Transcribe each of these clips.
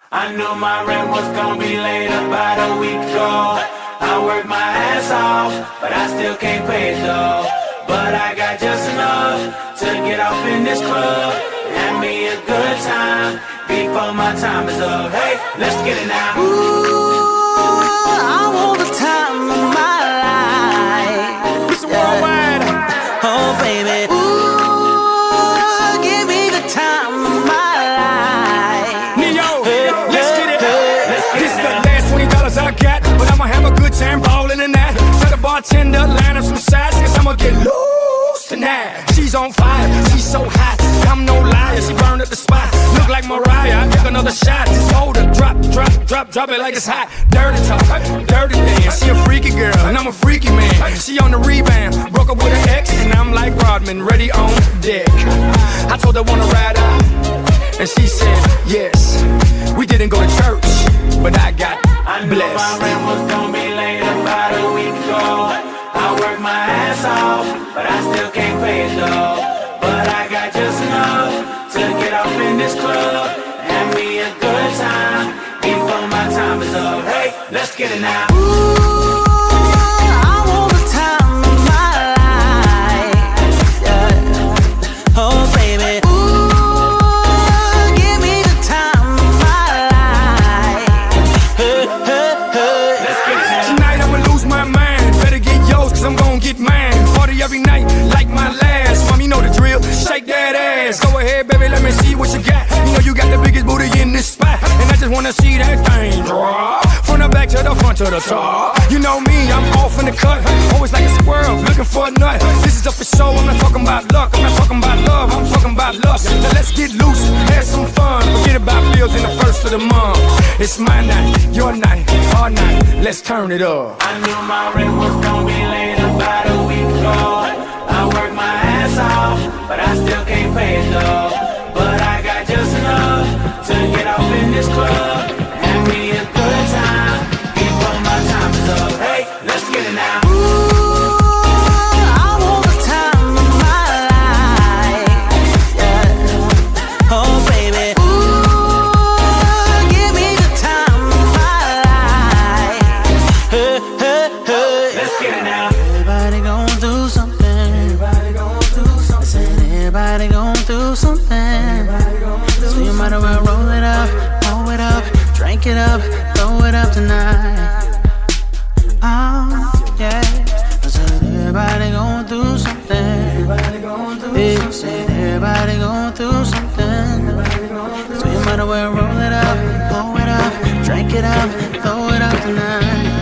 I knew my rent was gonna be late about a week ago. I worked my ass off, but I still can't pay it though. But I got just enough to get off in this club. Have me a good time before my time is up. Hey, let's get it now. Ooh, I want the time of my life. It's worldwide. Oh, baby. Ooh, give me the time of my life. Neo, let's get it. This is the last $20 I got, but I'ma have a good time ballin' in that. Tell the bartender, line up some shots, cause I'ma get loose tonight. She's on fire, she's so hot. I'm no liar, she burned up the spot. Look like Mariah, I took another shot. Hold her, drop it like it's hot. Dirty talk, dirty dance. She a freaky girl, and I'm a freaky man. She on the rebound, broke up with her ex, and I'm like Rodman, ready on deck. I told her wanna ride out, and she said yes. We didn't go to church, but I got blessed. My rent was gonna be late about a week ago. I worked my ass off, but I still can't pay it though. But I got just enough to get off in this club. Have me a good time before my time is up. Hey, let's get it now. Ooh, I want the time of my life. Yeah. Oh, baby. Ooh, give me the time of my life. Let's get it now. Tonight I'ma lose my mind. Better get yours, cause I'm gon' get mine. Party every night, like my last. Mom, you know the drill. Shake that ass. Go ahead, baby, let me see what you got. You know you got the biggest booty in this spot, and I just wanna see that thing drop. From the back to the front to the top. You know me, I'm off in the cut. Always like a squirrel, looking for a nut. This is up for show, I'm not talking about luck. I'm not talking about love, I'm talking about lust. Now let's get loose, have some fun. Forget about bills in the first of the month. It's my night, your night, our night. Let's turn it up. I knew my rent was gonna be late about a week ago. I worked my ass off, but I still can't pay it though. But I got just enough to get off in this club. Have me a good time before my time is up. Hey, let's get it now. Ooh, I want the time of my life. Yeah. Oh, baby. Ooh, give me the time of my life. Let's get it now. Everybody gon' do something. Everybody gon' do something. Everybody gon' do something. So you might as well roll it up, drink it up, throw it up tonight. Oh, yeah. I said everybody gon' do something. Everybody gon' do something. Said everybody gon' do something. So you might as well roll it up, drink it up, throw it up tonight.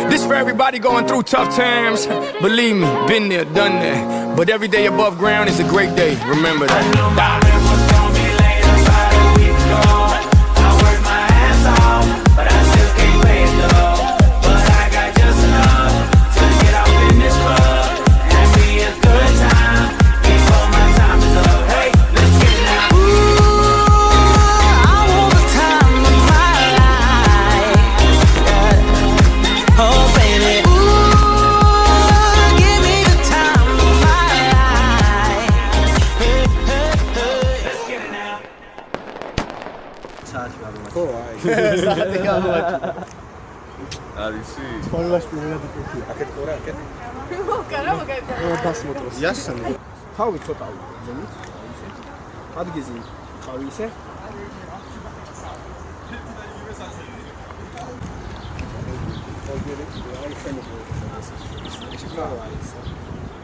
This for everybody going through tough times. Believe me, been there, done that. But every day above ground is a great day. Remember that. I knew my rent was gonna be late about a week ago. I worked my ass off, but I still can't pay it though. But I got just enough to get off in this club. Have me a good time before my time is up. Hey, let's get it now. Ooh, I want the time of my life. Yeah. Oh, baby. Ooh, give me the time of my life. Let's get it now. თავი ცოტა ზემოთ ადგეზი ხავი ისე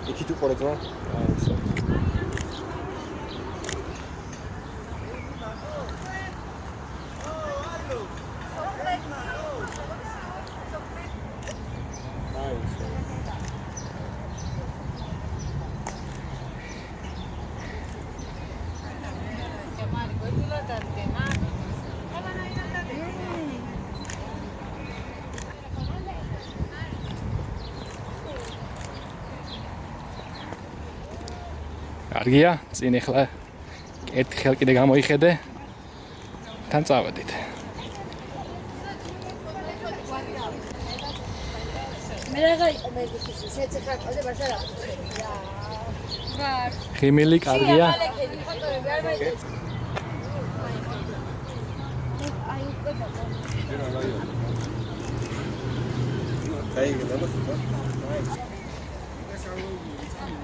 იქით უყურე ძმა აი ისე კარგია, წინ ახლა ერთი ხელ კიდე გამოიხედე. თან წავედით. მე რა იყო მე გიქის შეცეცხლ ყოლე მასა რა ხიმილი კარგია.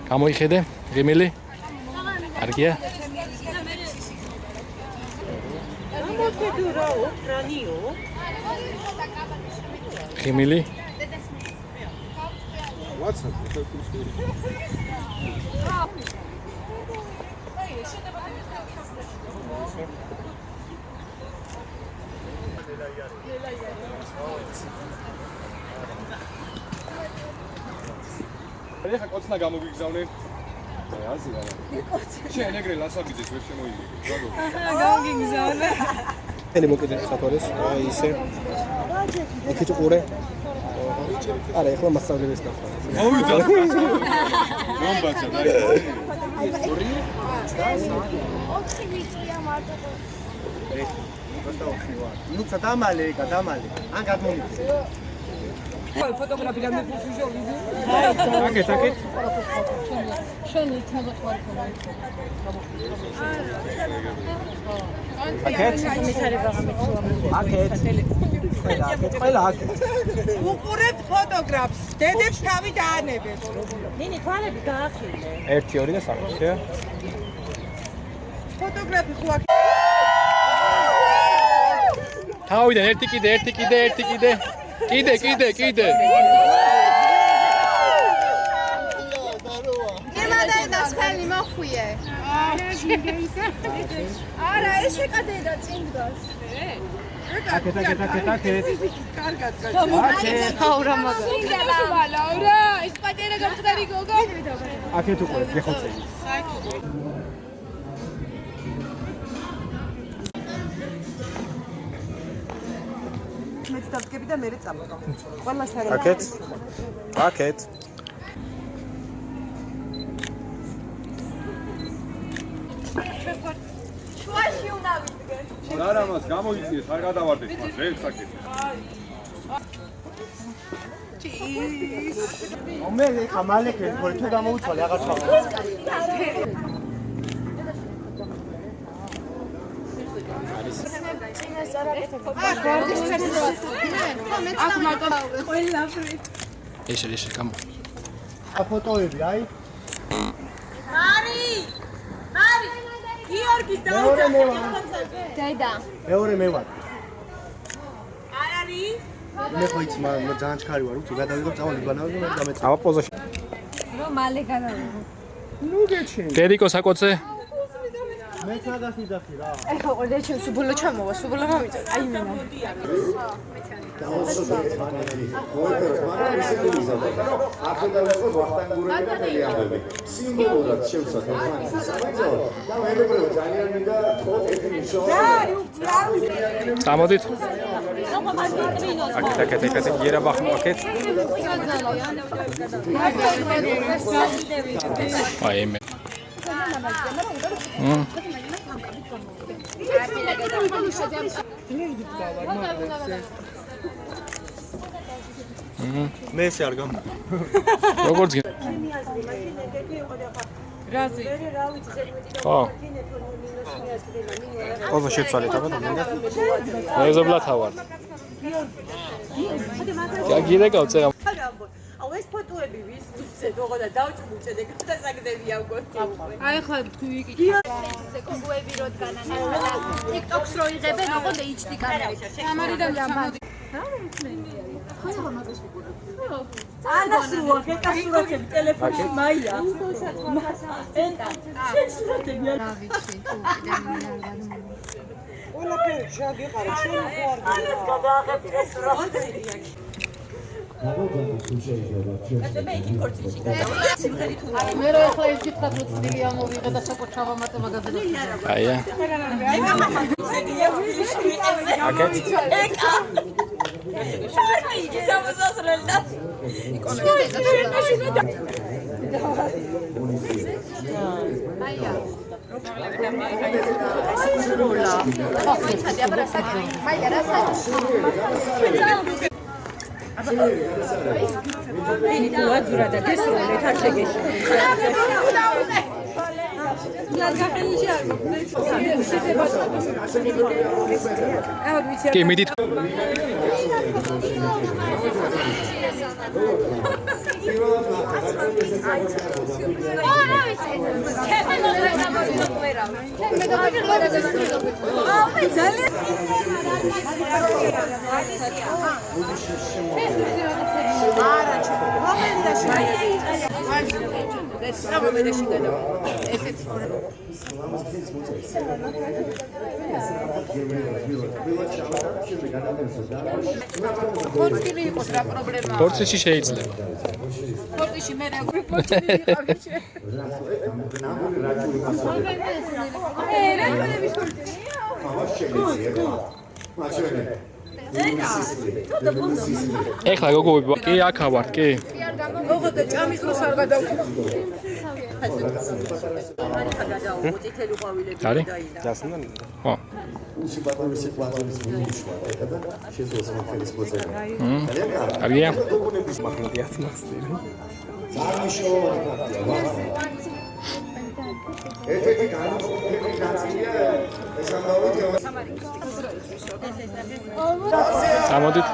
გამოიხედე ღიმილი კარგია ღიმილი ეხა კოცნა გამოგიგზავნე. აზი რა. შენ ეგრე ლასაბიძეს ვერ შემოიგე. გამოგიგზავნე. ელი მოკიდე სათვალეს. აი ისე. იქით ყურე. არა, ეხლა მასწავლებელს გახდა. მოვიდა. რომბაცა და ნუ წამალე, გადამალე. ან გადმომიწე. ფოტოგრაფი რამე ფუჟო ვიდეო. აკეთ. შენ იქნება თქვარი ხოლმე. აკეთ. ყველა აკეთ. უყურებთ ფოტოგრაფს, დედებს თავი დაანებებს. ნინი თვალები გაახილე. 1 2 და 3 შეა. ფოტოგრაფი ხო აქ თავიდან ერთი კიდე კიდე იმადაიდას ხელი მოხვიე არა ეს ეკადედა წინდოს აკეთ. კარგად აურა მაგა აურა ის პატარა გამწარი გოგო აკეთ უკვე გეხოცები. მეც დავდგები და მე წამოვა. ყველასთან აკეთ. შუაში უნდა ვიდგე არა მას გამოიწიეს, არ გადავარდეთ მას, რებს აკეთ. მე ხა მალე ქეთქოლ თუ გამოუცვალე აღარ ჩავა. ეს კამ ფოტოები აი. მარი გიორგის მეორე მე ვარ. დედა მეორე მე ვარ. არ არის მე ხო იცი ძალიან ჩქარი ვარ, უცი გადავიღებ წავალ იბანავებ და დამეწა. აბა პოზაში. რომ მალე გადავიღო. ნუ გეჩენ. დედიკო საკოცე მე სადაც მიდახი რა. ეხა ყოლე ჩემ სუბულო ჩამოვა, სუბულო მომიწევ. აი მენა. სიმბოლურად შევსახე ფანის სამეცნიერო და მეუბნებო ძალიან მინდა თქო ერთი ნიშნობა. წამოდით აკეთ იერა ბახმო აკეთ აი მე მე ესე არ გამ. როგორც გინდა რაზი ხო პოზა შეცვალეთ აბა და მინდა. მეზობლად ავარ გაგირე გავწერა აუ ეს ფოტოები ვის ვიცე როგორ და დავჭმუჭედე გადასაგდები ავგოთი უკვე აი ხა ვიკი. ზე კოგოები როდგანან TikTok-ს რო იღებენ ოღონდ HD კამერით ამარიდან ჩამოდი. ანასრუა კეთასურათები ტელეფონში მაია რა ვიცი თუ კიდე ყველაფერი შეგიყარა შენ ხო არ ანას გადააღებინე სურათები მე იქ კორცი გადავიდა სიმღერი თუ მე რო ახლა ის კითხავ რომ წილი ამოვიღე და საკუთარ ჩავამატე მაგაზე. აია აკეთ ეკა იგი სამოსასრელდა აია სროლა ხო ვიცადი აბა რასაკი მაია რასაკი ვინი თუ აძურა და გესროლეთ არ შეგეშო. კი მიდით ხორცილი იყოს რა პრობლემაა. პორციაში შეიძლება. ხორცში მე რა ხორცილი იყავი. ეხლა გოგო კი აქ ვარ კი ოღონდ ჭამის დროს არ გადავხო. წითელი ყვავილები არის? დაიდა. ხო უსიყვარული სიტუაციის მინიშნა და შეძლოს ხელის მოწერა. კარგია ძალიან ერთ-ერთი განუყოფელი ნაწილია ეს ამბავი გამოდით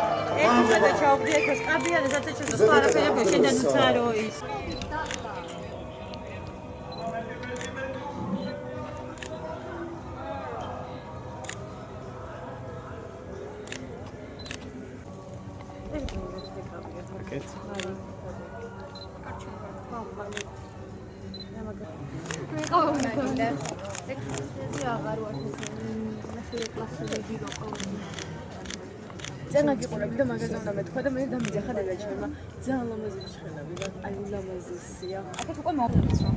ეხლა და ჩავგდიეთ ეს კაბიანი საწეჩო სხვა არაფერია შენთან უცარო ის. ძალიან გიყურები და მაგაზე უნდა მეთქვა და მე დამიძახა დედაჩემმა ძალიან ლამაზი შეხენები და აი ლამაზია. აქეთ უკვე მომწონს რომ.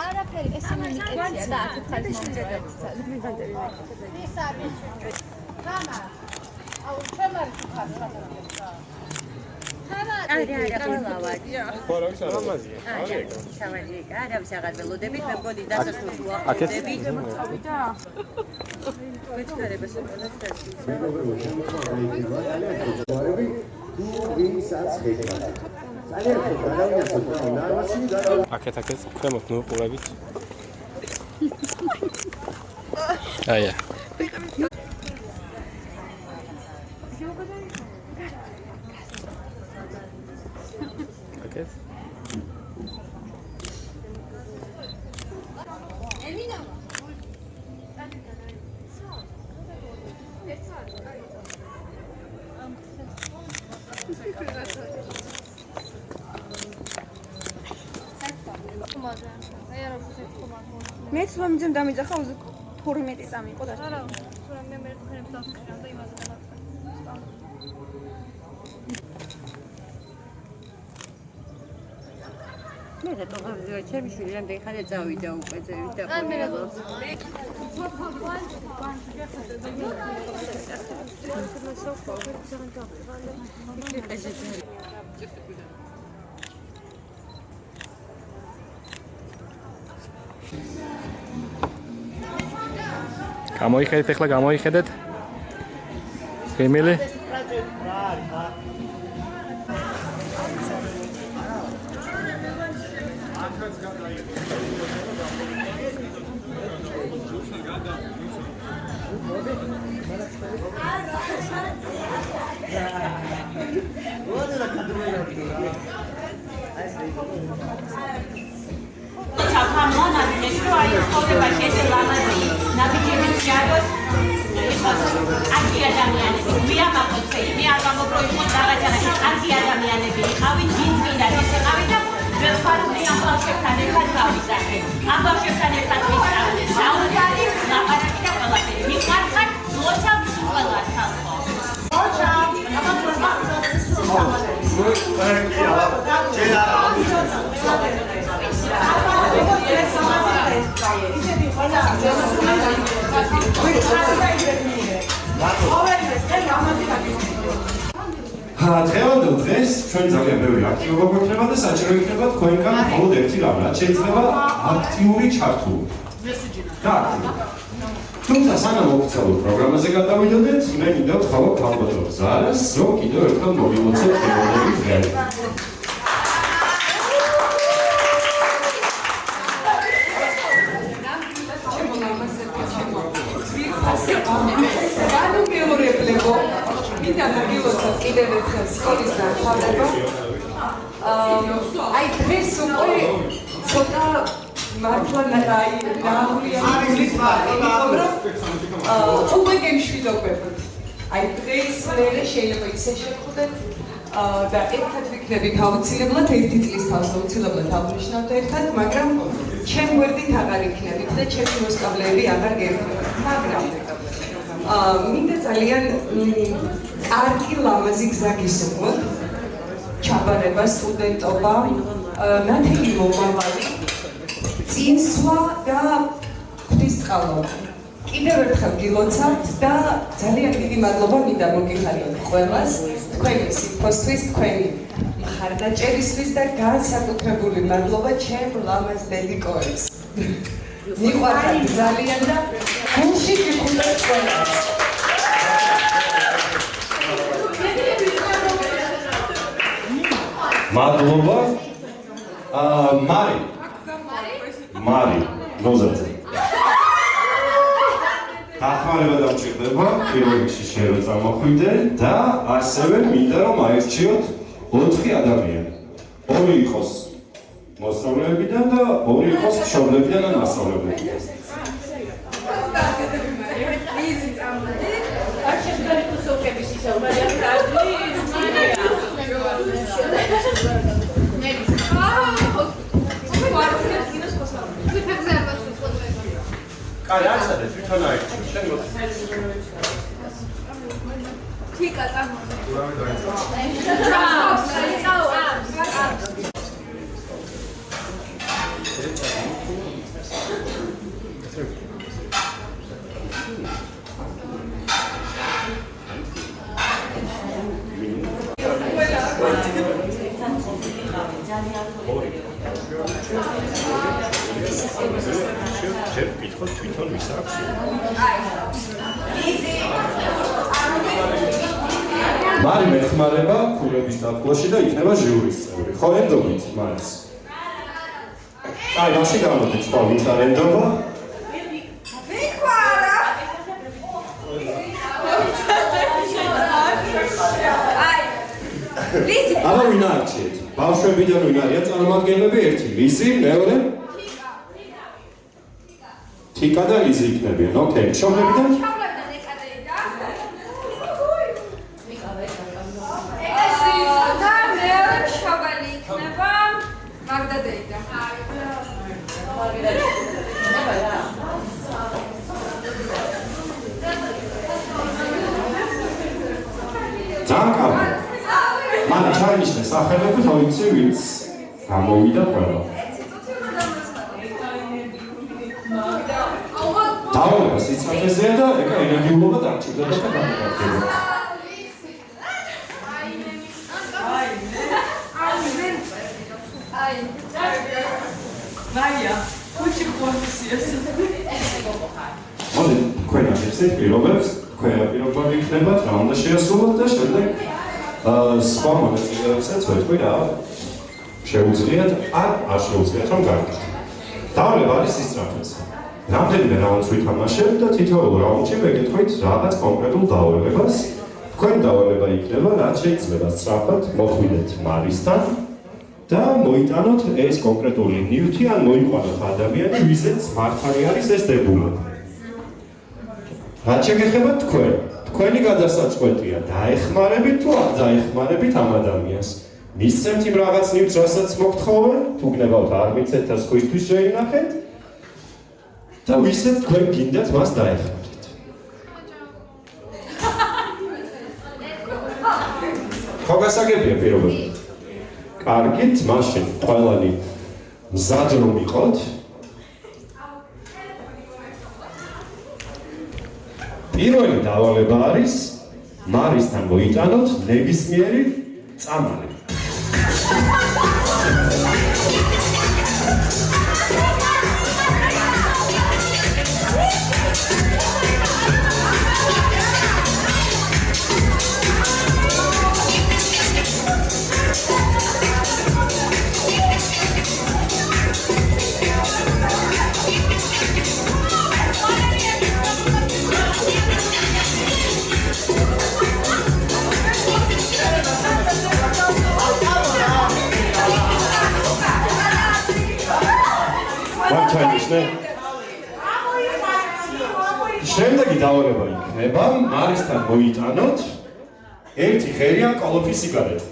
არაფერი ეს იმენიკეცია და აქეთ ხალხი მომწონს. ის არის. გამა. აუ ჩემარი თუ ხარ ხარ. არა ყველავადი. ხო რა ვიცი ლამაზია. სამარია არა ვისაღად ველოდებით მე მგონი დასასრულს უახლოვდები. მეჩქარებას ყველას აქეთ ქვემოთ მოვყურებით აია აქეთ მეც მომძემ დამიძახა 12 წამი იყო და არა, თორემ მე მერთხნებს დავსკრა და იმაზე დავაწყე. მე და თողავზე ჩემი შვილი რამდენი ხანია წავიდა უკვე ძევით და ყოლოს. გამოიხედეთ ახლა გამოიხედეთ გემილი დღევანდელ დღეს ჩვენ ძალიან ბევრი აქტივობა გვექნება და საჭირო იქნება თქვენგან მხოლოდ ერთი რამ, რაც შეიძლება აქტიური ჩართულობა. და თუმცა სანამ ოფიციალურ პროგრამაზე გადავიდოდეთ, მე მინდა ვთხოვო ქალბატონ ზარას, რომ კიდევ ერთხელ მოვიმოცოთ ხელოვნების დღე. განუმეორებლებო, მინდა მოგილოცოთ კიდევ ერთხელ სკოლის დამთავრება. აი დღეს უკვე ცოტა მართლა უკვე გემშვიდობებთ. აი დღეს მერე შეიძლება ისე შეგხვდეთ და ერთად ვიქნებით აუცილებლად ერთი წლის თავს აუცილებლად აღნიშნავთ ერთად, მაგრამ ჩემ გვერდით აღარ იქნებით და ჩემი მოსწავლეები აღარ გერგებათ. მაგრამ მინდა ძალიან კარგი ლამაზი გზა გისურვოთ. ჩაბარება, სტუდენტობა, ნათელი მომავალი, წინსვლა და ღვთისწყალობა. კიდევ ერთხელ გილოცავთ და ძალიან დიდი მადლობა მინდა მოგიხარიოთ ყველას, თქვენი სიფოსთვის, თქვენი მხარდაჭერისთვის და განსაკუთრებული მადლობა ჩემ ლამაზ დედიკოებს. მიყვარხართ ძალიან და გულში გიხუნდეთ ყველას. მადლობა. მარი ნოზაძე. ახალება დამჭირდება პირველ რიგში შენ რო წამოხვიდე და ასევე მინდა რომ აირჩიოთ 4 ადამიანი. 2 იყოს მოსწავლეებიდან და 2 იყოს მშობლებიდან ან მასწავლებლებიდან. Ai, alza de tვითონ აირჩიო. შენ მოდი. თიკა წამო. შენ ვკითხოთ თვითონ ვის აქვს. მარი მეხმარება ქულების დაფლაში და იქნება ჟიურის წევრი. ხო ენდობით მარის. აი, რაში გამოდის სხვა ვინც არ ენდობა? აბა ვინ არჩიეთ? ბავშვებიდან ვინ არიან წარმომადგენლები? ერთი ლიზი, მეორე თიკა და ლიზი იქნებიან. ოკეი, მშობლებიდან? და მეორე მშობელი იქნება მაგდა დეიდა. ძანკავი. მან ჩაინიშნე სახელები, ხო იცი ვინც გამოვიდა ყველა. დავალება სიცოცხლეზეა და ეკა ენერგიულობა დამჭირდება და გამოგარდება. მაია, ხუჭი კონდიციას. მოდი, თქვენ ახერხეთ პირობებს, თქვენ პირობები იქნებათ, რა უნდა შეასრულოთ და შემდეგ სხვა მონაწილეებსაც ვეთქვი რა შეუძლიათ არ შეუძლიათ რომ გავაკეთოთ. დავალება არის ისწრაფეს. რამდენიმე რაუნდს ვითამაშებთ და თითოეულ რაუნდში მეკითხით რაღაც კონკრეტულ დავალებას. თქვენი დავალება იქნება, რაც შეიძლება სწრაფად მოხვიდეთ მარისთან და მოიტანოთ ეს კონკრეტული ნივთი ან მოიყვანოთ ადამიანი, ვისაც მართალი არის ეს დებულება. რაც შეგეხება თქვენ. თქვენი გადასაწყვეტია დაეხმარებით თუ არ დაეხმარებით ამ ადამიანს. მისცემთ იმ რაღაც ნივთს, რასაც მოგთხოვენ, თუ გნებავთ არ მიცეთ და სხვისთვის შეინახეთ და ვისაც თქვენ გინდათ მას დაეხმარეთ. ხო გასაგებია პირობები. კარგით, მაშინ ყველანი მზად რომ იყოთ. პირველი დავალება არის მარისთან მოიტანოთ ნებისმიერი წამალი. გაიხსნე? შემდეგი დავალება იქნება მარისთან მოიტანოთ ერთი ხერია კოლოფი სიგარეტი.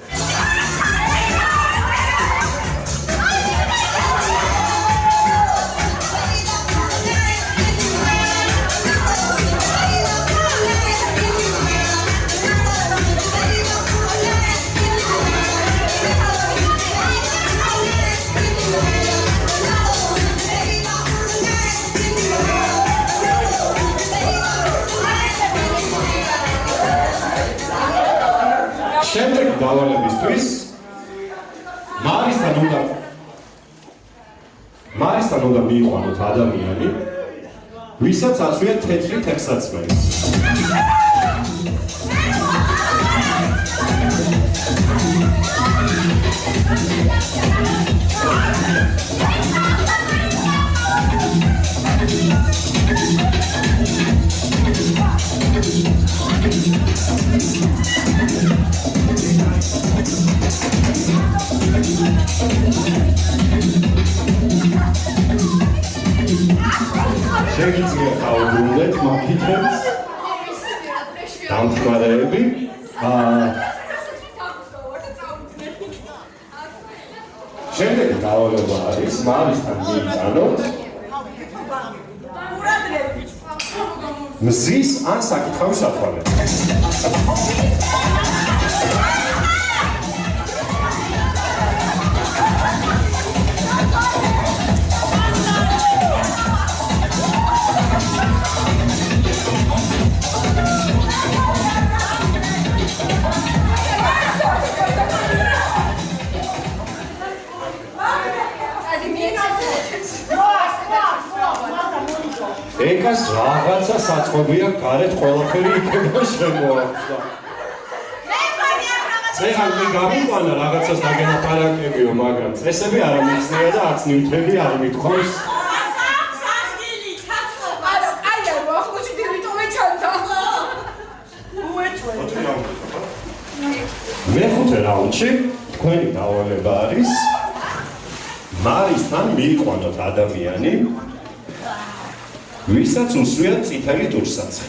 შემდეგი დავალებისთვის მარისთან უნდა მიიყვანოთ ადამიანი, ვისაც აწვია თეთრი თექსაცმელი. შეგიძლიათ დაუბრუნდეთ მაგითებს დამხმარეები. შემდეგი დავალება არის მარისთან მიიტანოთ მზის ან საკითხავის საფუძვლად. ეკას რაღაცა საწყობია გარეთ ყველაფერი იქნება შემოაქვს. ეხლა მე გამიყვანა რაღაცას დაგენაპარაკებიო, მაგრამ წესები არ მიცნია და არც ნივთები არ მithქონს. მეხუთე რაუნდში თქვენი დავალება არის მარისთან მიიყვანოთ ადამიანი, ვისაც უსვია წითელი ტურსაცი.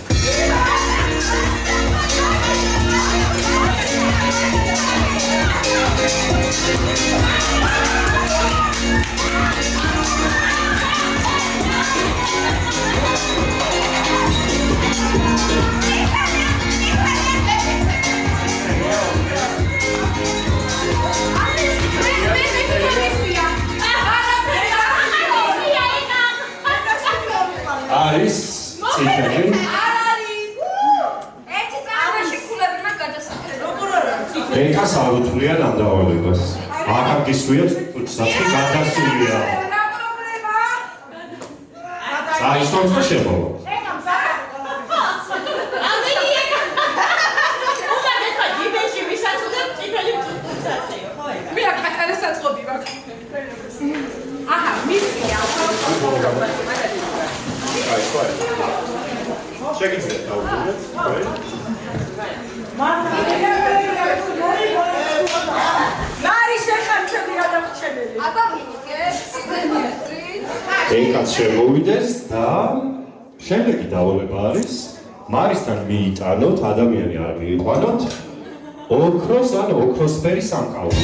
არის წითელი. ეკას არ უთვლიან ამ დავალებას. აქ გისვიათ ტურსაცი გადასულია. საერთოდ შემოვა. შეგიძლიათ დაუბრუნდეთ. ეკაც შემოვიდეს და შემდეგი დავალება არის მარისთან მიიტანოთ, ადამიანი არ მიიყვანოთ ოქროს ან ოქროსფერი სამკაული.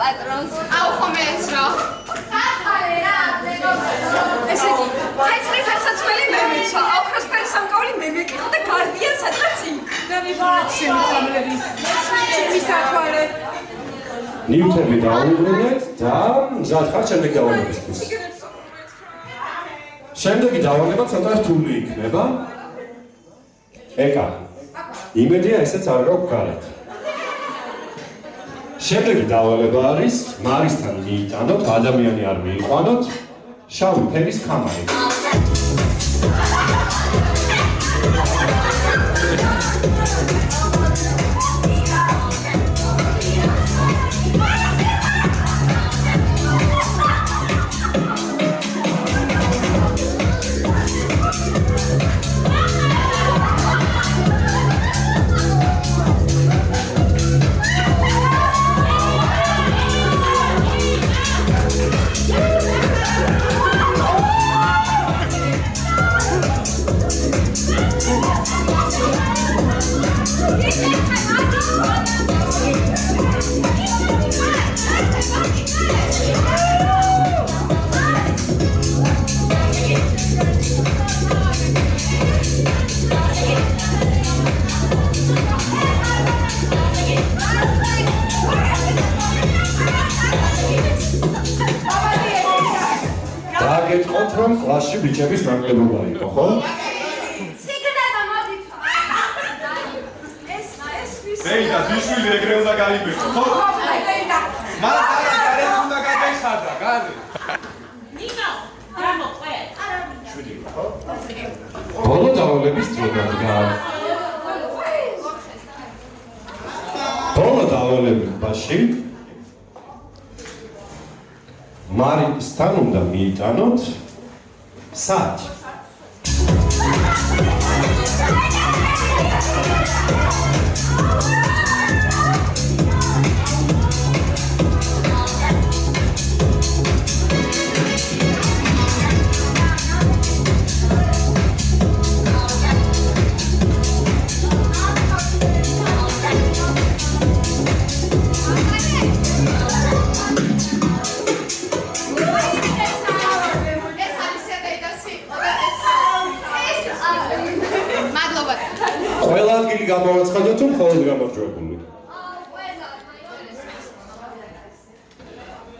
patrons. Au ხომეს რა. ესე იგი, თეთრი ფერსაცმელი მე მეცვა, ოქროსფერი სამკაული მე მეკითხა და გარდიან სადღაც იქ. გამიბარეთ შემოწამლები. ჩემი საქმე. ნივთები დაუბრუნეთ და მზად ხარ შემდეგ დავალებისთვის. შემდეგი დავალება ცოტა რთული იქნება. ეკა. იმედია ესეც არ გაქვს გარეთ. შემდეგი დავალება არის მარისთან მიიტანოთ, ადამიანი არ მიიყვანოთ, შავი ფერის ქამარი. გახლავთ რომ კლასში ბიჭების ნაკლებობა იყო, ხო? სიგნალა მოდით. ეს მეიდა ძიშვილი ეგრე უნდა გაიბეჭო, ხო? მაგრამ გარე უნდა გადაიხადა, გარე. ნინო, გამოყვე. ბოლო დავალების დრო დადგა. ბოლო დავალებაში მარიისთან უნდა მიიტანოთ საათი. ყველა ადგილი გამოვაცხადოთ, თუ მხოლოდ გამარჯვებული.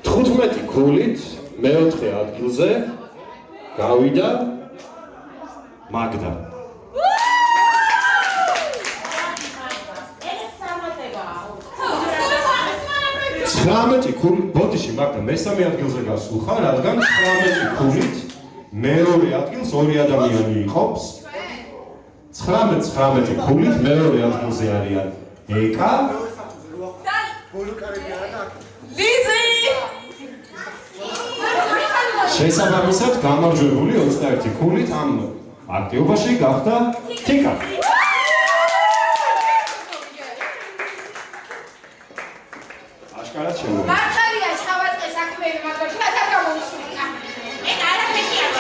15 ქულით მეოთხე ადგილზე გავიდა მაგდა. 19 ქულით, ბოდიში მაგდა მესამე ადგილზე გასულ ხარ, რადგან 19 ქულით მეორე ადგილს ორი ადამიანი იყოფს. 19 ქულით მეორე ადგილზე არიან ეკა ლიზი შესაბამისად გამარჯვებული 21 ქულით ამ აქტივობაში გახდა თიკა აშკარად შემოვიდა მართალია ჩავატყე საქმეები მაგრამ შენ გამომსვლია ეს არაფერია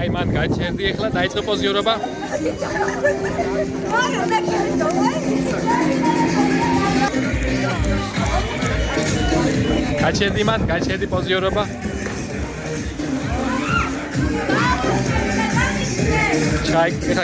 აი მან გაჩერდი ახლა დაიწყო პოზიორობა. გაჩერდი მან, გაჩერდი პოზიორობა. ჩაი, ეხლა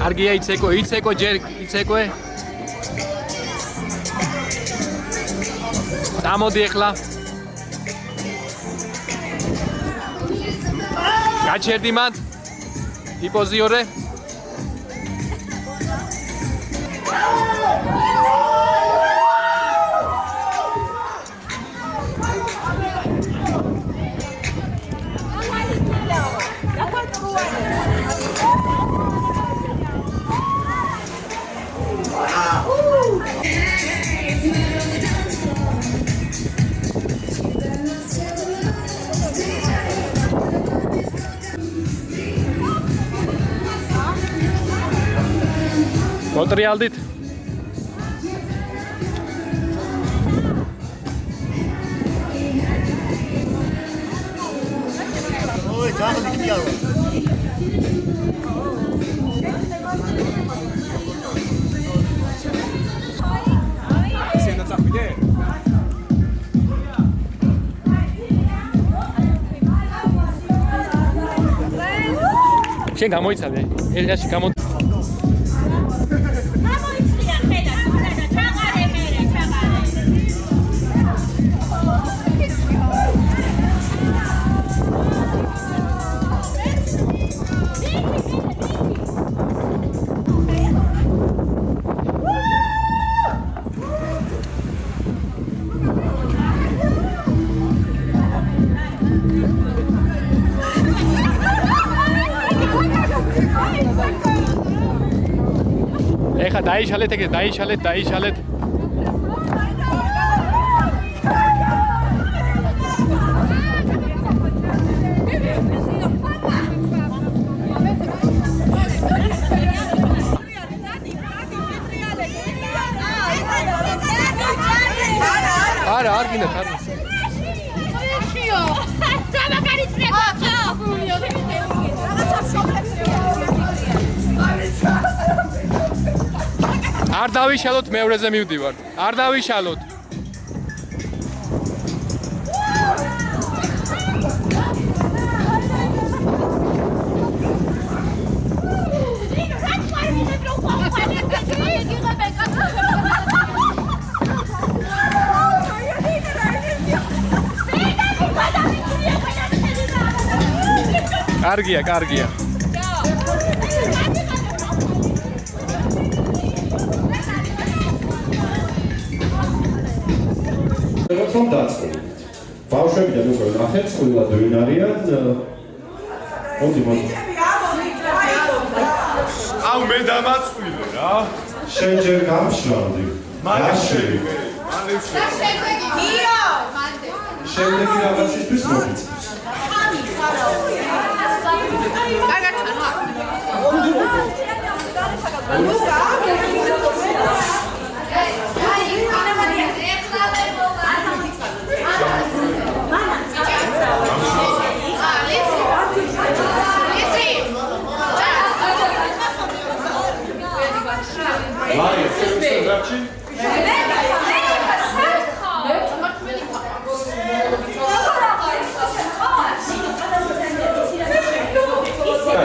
კარგია იცეკო ჯერ იცეკო. წამოდი ახლა. გაჩერდი მან. იპოზიორე. მოტრიალდით? ოი, გამოდიქიარო. სენა წახვიდე? შენ გამოიცადე? ელიაში გამო გამოიცლია ხედა, ჩაღარე მერე, ჩაღარე. ეხა დაიშალეთ ეგ დაიშალეთ. არა, არ გინდათ, არ. შიო. დამაკარი წრება. არ დავიშალოთ მეორეზე მივდივართ. არ დავიშალოთ. კარგია. რომ დაწყოთ. ბავშვებიდან უკვე ნახეთ, ყველა დვინ არიან. მოდი. აუ მე დამაწყვილე რა. შენ ჯერ გამშრალდი. მაშინ. შემდეგი რაღაცისთვის მოგიწევს.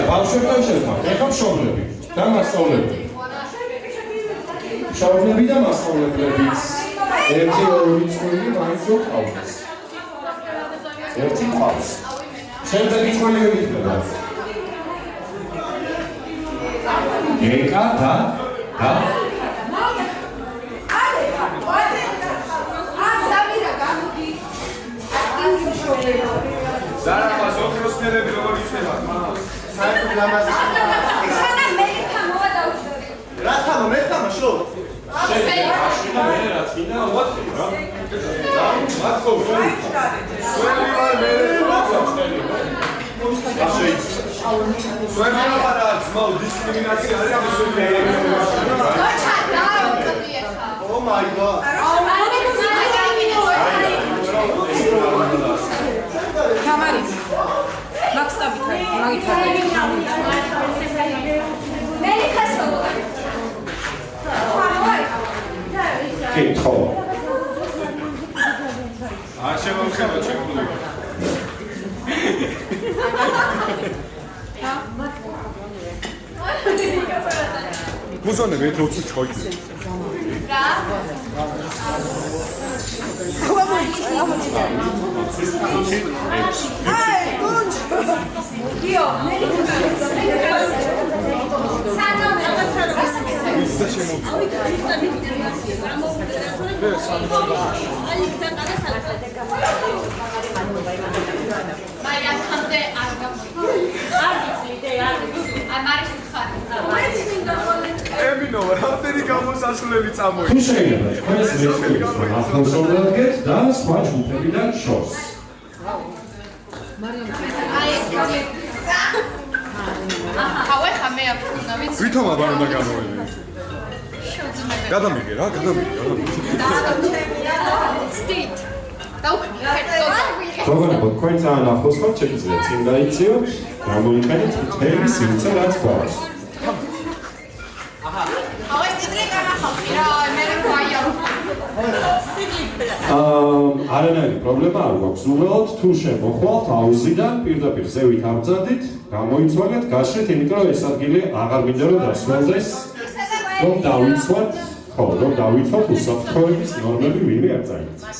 ბავშვებთან შევხმართ, ეხლა მშობლები და მასწავლებლები. მშობლები და მასწავლებლებიც ერთი ორი წვლილი მაინც რო ყავდეს. ერთი ყავს. შემდეგი წვლილი ვიქნება. ეკა და ზარაფას ოქროსნელები როგორ იცნება? საერთოდ ლამაზი. რა თამა მე თამაშო? შედა მე რა წინა მოხდი რა. მათქო ველი ვარ მე სვერმა არა ძმაო დისკრიმინაცია არის ამ Oh my god. Kamari. Makstabi kay. კითხო. არ შემოვხედოთ შემოვიდე. მუზონე მე თოцу ჩოიძე. რა? აი, გუნდ. გიო, მე ემინო, რამდენი გამოსასვლელი წამოიღე. თუ შეიძლება თქვენს მეცნიერებს ახალშობილად და სხვა ჯგუფებიდან შორს. ახლა ხამე აფრინავიც ვითომ აბარ უნდა გამოვიდე? გადამიგე რა, მოგონებო თქვენ ძალიან ახლოს ხართ, შეგიძლიათ წინ დაიციოთ, გამოიყენეთ მთელი სივრცე რაც გვაქვს. არანაირი პრობლემა არ გვაქვს. უბრალოდ თუ შემოხვალთ აუზიდან პირდაპირ ზევით აღძადით, გამოიცვალეთ, გაშრით, იმიტომ რომ ეს ადგილი აღარ მინდა რომ დასვენდეს, რომ დავიცვათ, რომ დავიცვათ უსაფრთხოების ნორმები ვინმე არ წაიწეს.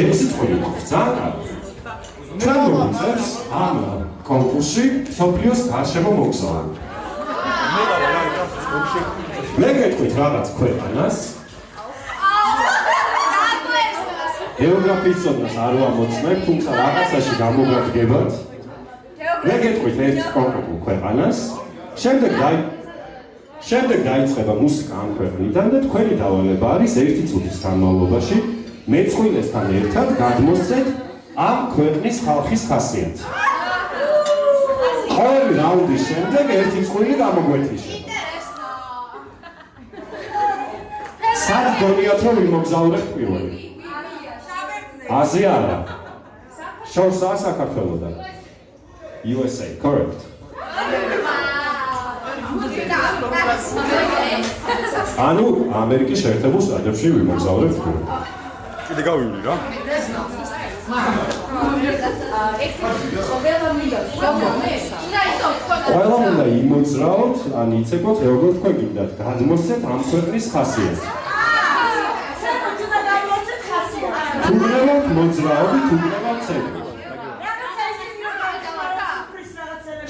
ექვსი წელი ძალიან ჩვენ მოგვიწევს ამ კონკურსში სოფლიოს გარშემო მოგზაურობა. მე გეტყვით რაღაც ქვეყანას გეოგრაფიის ცოდნას არ ვამოწმებ, თუმცა რაღაცაში გამოგადგებათ. მე გეტყვით ერთ კონკრეტულ ქვეყანას, შემდეგ დაიწყება მუსიკა ამ ქვეყნიდან და თქვენი დავალება არის 1 წუთის განმავლობაში მეწყვილესთან ერთად გადმოსცეთ ამ ქვეყნის ხალხის ხასიათს. ყოველი რაუნდის შემდეგ ერთი წყვილი გამოგვეთიშა. სად გონიათ რომ ვიმოგზაურებთ პირველი? აზია არა. შორსაა საქართველოდან. USA, correct. ანუ ამერიკის შეერთებულ შტატებში ვიმოგზაურებთ პირველი. კიდე გავივლი რა. ყველა უნდა იმოძრაოთ, ან იცებოთ როგორ თქვენ გინდათ გადმოსცეთ ამ ქვეყნის ხასიათს. თუ გნებავთ მოძრაობით, უგნებავთ ცეკვით.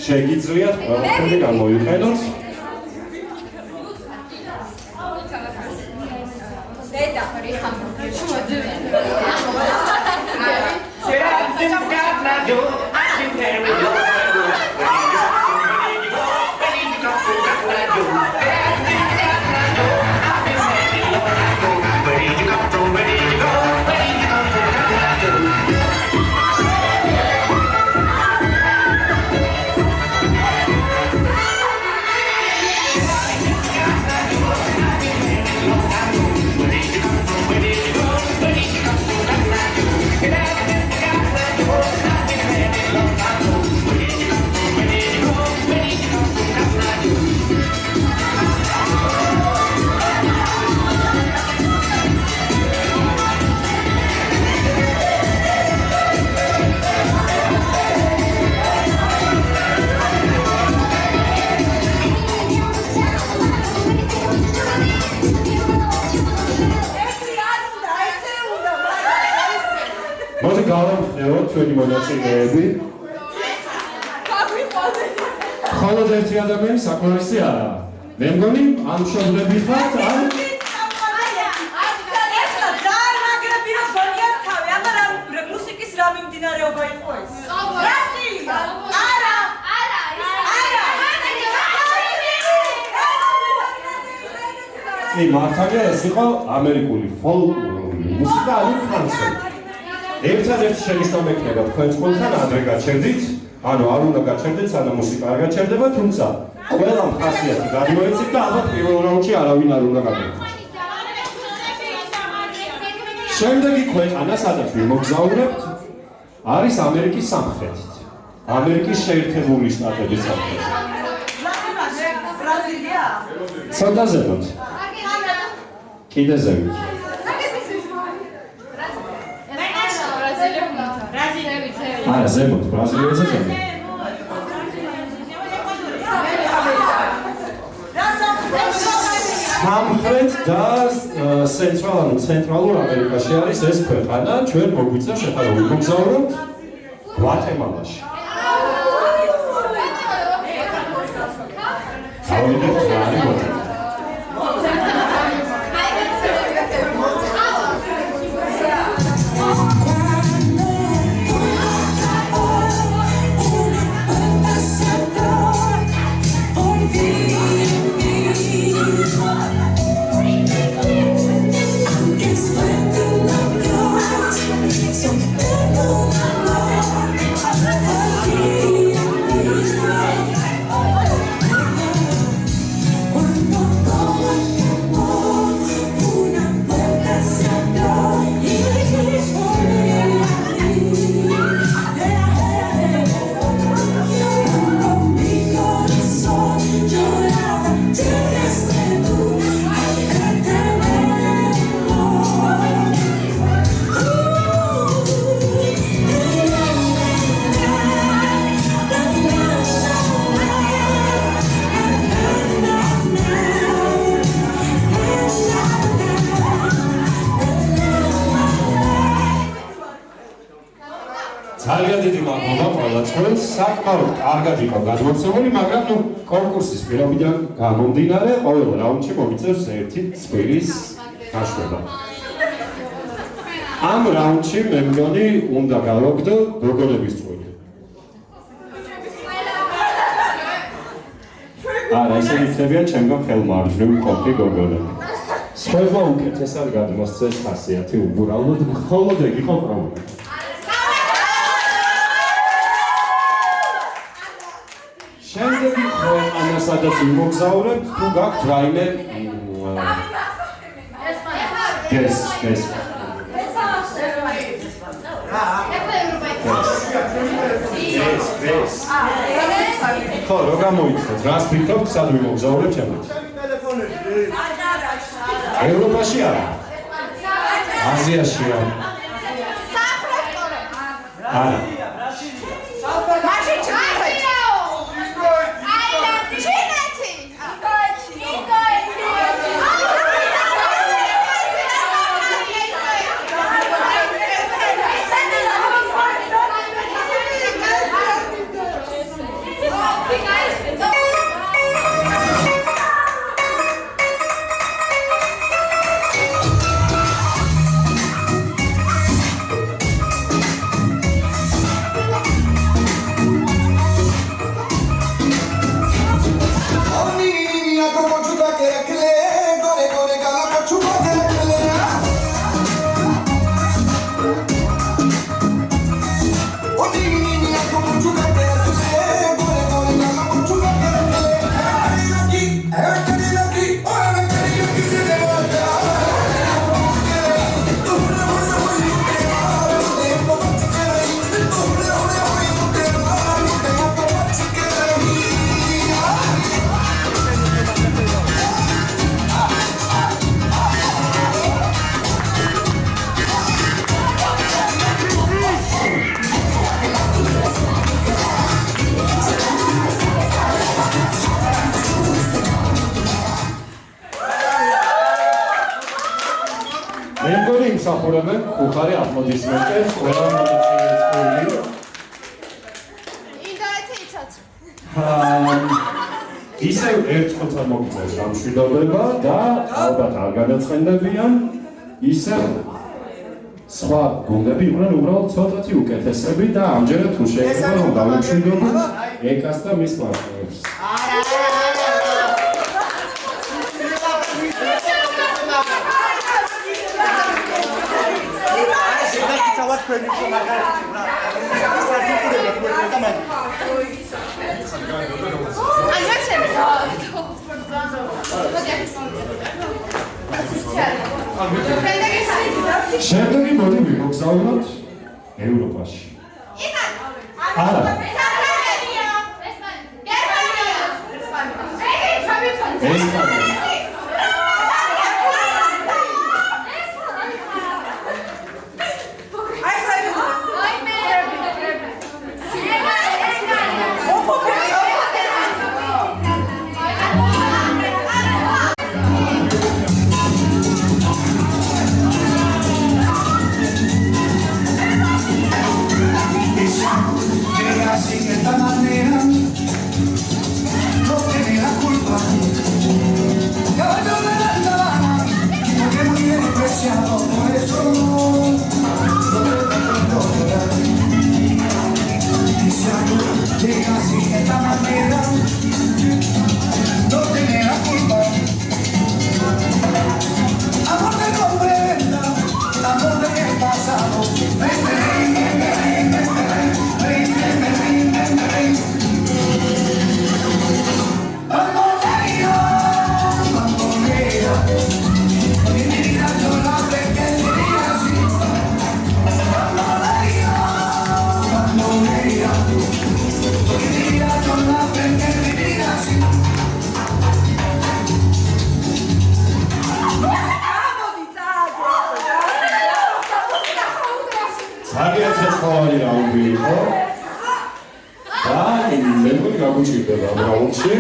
შეგიძლიათ ყველაფერი გამოიყენოთ. მოდი გავამხნევოთ ჩვენი მონაწილეები. მხოლოდ ერთი ადამიანი საკმარისი არა. მე მგონი ამ მშობლები ხართ ან მართალია ეს იყო ამერიკული ფოლკლორული მუსიკა ანუ კანცონი. ერთადერთი შენიშნობა იქნება თქვენს ყველთან ადრე გაჩერდით, ანუ არ უნდა გაჩერდეთ, სანამ მუსიკა არ გაჩერდება, თუმცა ყველამ ხასიათი გადმოეცით და ალბათ პირველ რაუნდში არავინ არ უნდა გადაიქცეს. შემდეგი ქვეყანა, სადაც ვიმოგზაურებთ, არის ამერიკის სამხრეთით. ამერიკის შეერთებული შტატების სამხრეთით. ცოტა ზემოთ. კიდე ზევით. არა, ზემოთ, ბრაზილიაზე ზემოთ. სამხრეთ და ცენტრალურ ამერიკაში არის ეს ქვეყანა, ჩვენ მოგვიწევს ახლა რომ ვიმოგზაურობთ გვატემალაში. გავიდეთ რა არის გვატემალა. ხელმძღვანელს საკმაოდ კარგად იყო გადმოცემული, მაგრამ ნუ კონკურსის პირობიდან გამომდინარე, ყოველ რაუნდში მომიწევს ერთი წვირის გაშვება. ამ რაუნდში მე მგონი უნდა გავაგდო გოგონების წვილი. არა, ისინი ხდებიან ჩემგან ხელმარჯვნივ მყოფი გოგონები. სხვაებმა უკეთესად გადმოსცეს ხასიათი უბრალოდ მხოლოდ ეგ იყო პრობლემა. შემდეგი ქვეყანა სადაც მოგზაურებთ, თუ გაქვთ რაიმე გეს ხო, რო გამოიწვევთ, რას ფიქრობთ, სად მოგზაურებთ ჩემთვის? ევროპაში არა? აზიაში არა? არა. Sapurame, kuhari aplodismenters, ყველა მონაწილეს ყოლი. ისევ ერთხელთან მოგწევს ამ მშვიდობა და ალბათ არ განაცხენდებიან, ისევ სხვა გუნდები იყვნენ უბრალოდ ცოტათი უკეთესები და ამჯერად თუ შეიძლება რომ დავიმშვიდობოთ ეკას და მის პარტნიორს. შემდეგი მოდი ვიმოგზავნოთ ევროპაში. არა. ცეცხლოვანი რაუნდი იყო და მე მგონი გაგვიჭირდება ამ რაუნდში.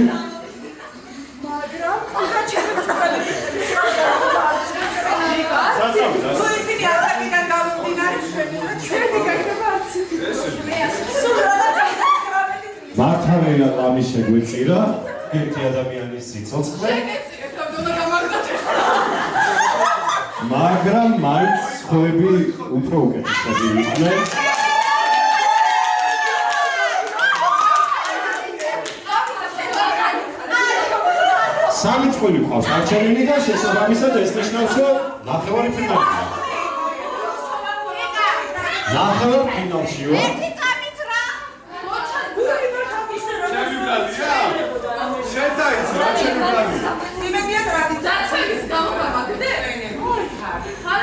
მაგრამ ახლა ჩვენ ხშირად ამის შეგვეწირა ერთი ადამიანის სიცოცხლე მაგრამ მაინც სხვები უფრო უკეთესები იყვნენ სამი წყვილი ყავს არჩენილი და შესაბამისად ეს ნიშნავს რომ ნახევარი ფინალია ნახევარ ფინალში ვარ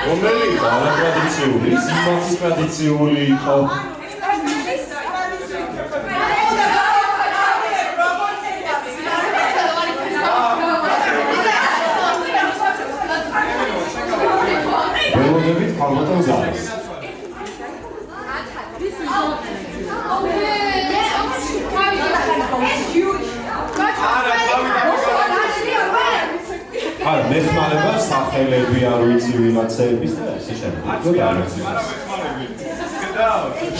რომელი არატრადიციული, სიმბათის ტრადიციული იყო. ველოდებით ქალბატონ ზარეს. არა, მეხმარება სახელები არ ვიცი ვიღაცების და ესე შემდეგ.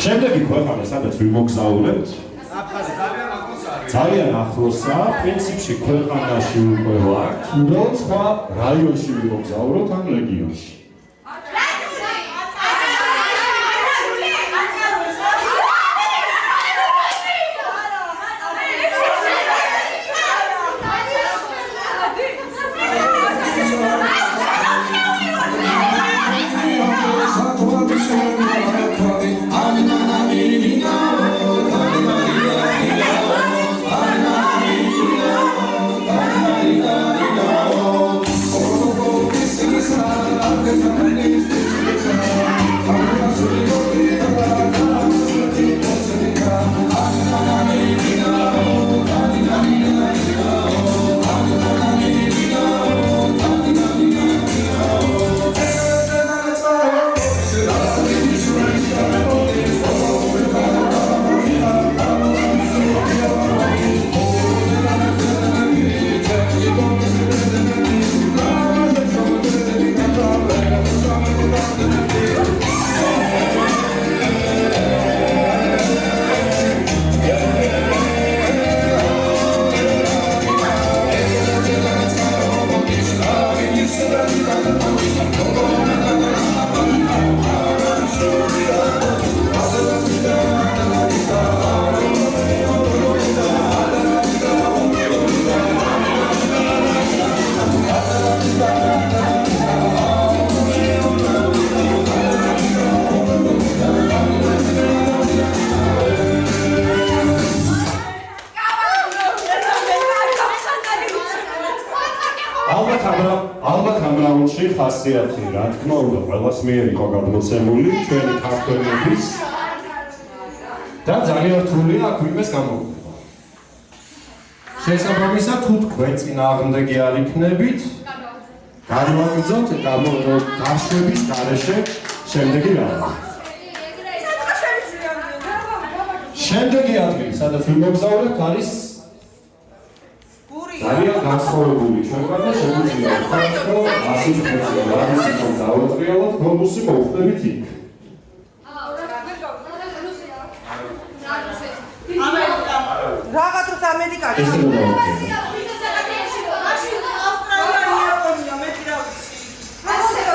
შემდეგი ქვეყანა, სადაც ვიმოგზაურებთ. ძალიან ახლოსაა, პრინციპში ქვეყანაში უკვე ვარ, თუ სხვა რაიონში ვიმოგზაუროთ ან რეგიონში. ხასიათი, რა თქმა უნდა, ყველას მიერ იყო გადმოცემული ჩვენი ქართველების და ძალიან რთულია აქ ვინმეს გამოგვიყვება. შესაბამისად, თუ თქვენ წინააღმდეგი არ იქნებით, განვაგრძოთ გაშვების გარეშე შემდეგი რამე. შემდეგი ადგილი, სადაც ვიმოგზაურებთ, არის ძალიან განსხვავებული ჩვენგან და შემიძლია ვთქვათ, რომ 100% რამისით დავატრიალოთ, ბონუსი მოვხდებით იქ. რაღაც დროს ამერიკაში. ესე რომ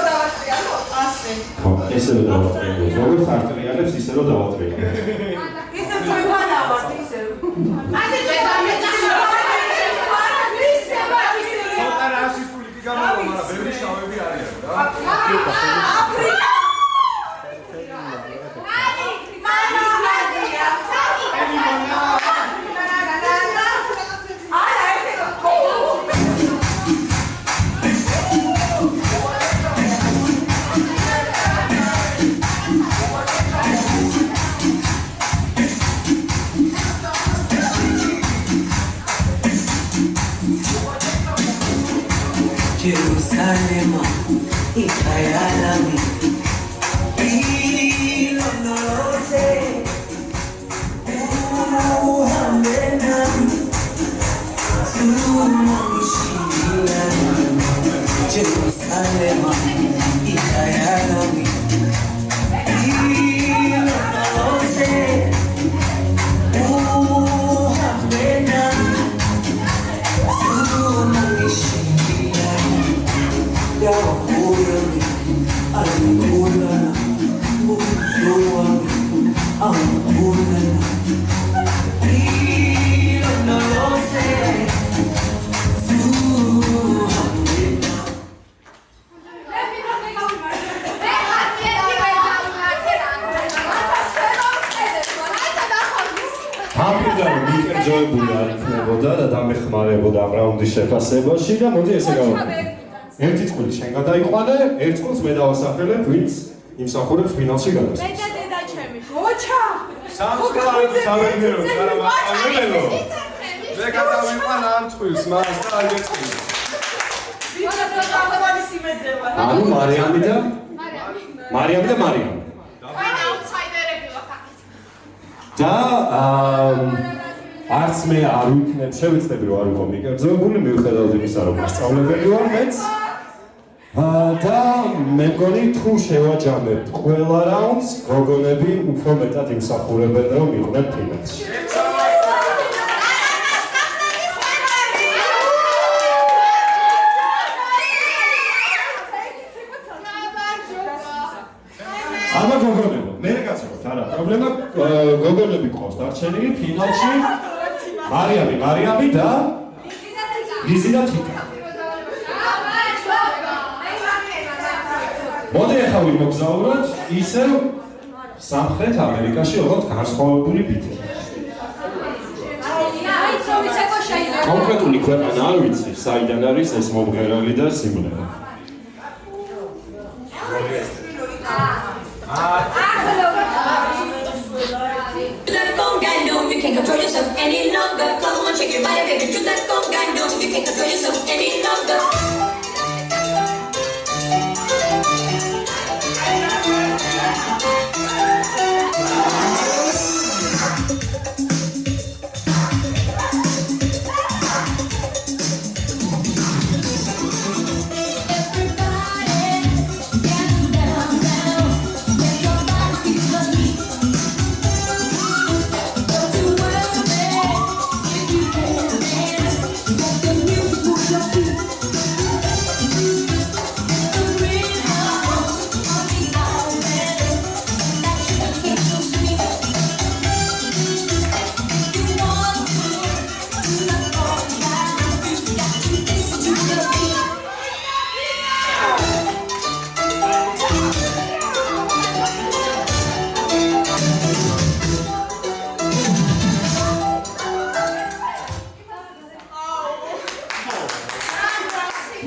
დავატრიალოთ. ესე რომ დავატრიალოთ. როგორც არტრიალებს, ისე რომ დავატრიალოთ. ისე თქვენთანა ვართ, ისე. მაგრამ ბევრი შავები არიან რა. Jerusalem, Ikayalami, Ilonose, Muhammedan, Sulumishilani, Jerusalem, Ikayalami, Ilonose, Muhammedan. ამიტომ მიკერძოებული არ იქნებოდა და დამეხმარებოდა ამ რაუნდის შეფასებაში და მოდი ესე გავაკეთოთ. ერთი წყვილი შენ გადაიყვანე, ერთ წყვილს მე დავასახელებ, ვინც იმსახურებს ფინალში გადასვლას. მე და დედა ჩემი. მოჩა. სამწუხაროდ სამეცნიერო არამაყალელო. მე გადავიყვან ამ წვილს, მას და არ გეწყინა. ვიღა და გავალი სიმეძება. ანუ მარიამი და მარიამი. ყველა აუთსაიდერები ვართ აქეთ. და არც მე არ ვიქნებ შევეცდები რომ არ ვიყო მიკერძოებული მიუხედავად იმისა რომ მასწავლებელი ვარ მეც და მე მგონი თუ შევაჯამებთ ყველა რაუნდს გოგონები უფრო მეტად იმსახურებენ რომ იყვნენ ფინალში აბა გოგონებო მე გაცნობთ არა პრობლემა გოგონები ყავს დარჩენილი ფინალში მარიამი და ლიზინა თიკა მოდი ახლა ვიმოგზაუროთ ისევ სამხრეთ ამერიკაში როგორც განსხვავებული ბიტი კონკრეტული ქვეყანა არ ვიცი საიდან არის ეს მომღერალი და სიმღერა You can't control yourself any longer. Come on, shake your body, baby. Do that conga. No, you can't control yourself any longer.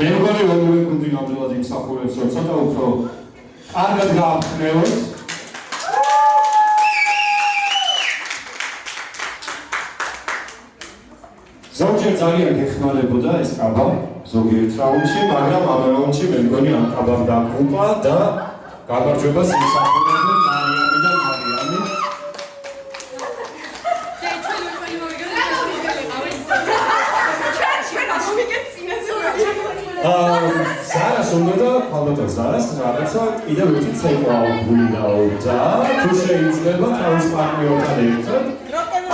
მე მგონი რომ გუნდი ნამდვილად იმსახურებს რომ ცოტა უფრო კარგად გააფრთხილოთ ზოგჯერ ძალიან გეხმარებოდა ეს კაბა ზოგიერთ რაუნდში მაგრამ ამ რაუნდში მე მგონი ამ კაბამ დაკრუპა და გამარჯვებას იმსახურებდნენ მარიამი და მარიამი Зараз უნდა და ალბათ зараз რაღაცა კიდევ ერთი ცეკვა აუგულიდაო და თუ შეიძლება თავის პარტნიორთან ერთად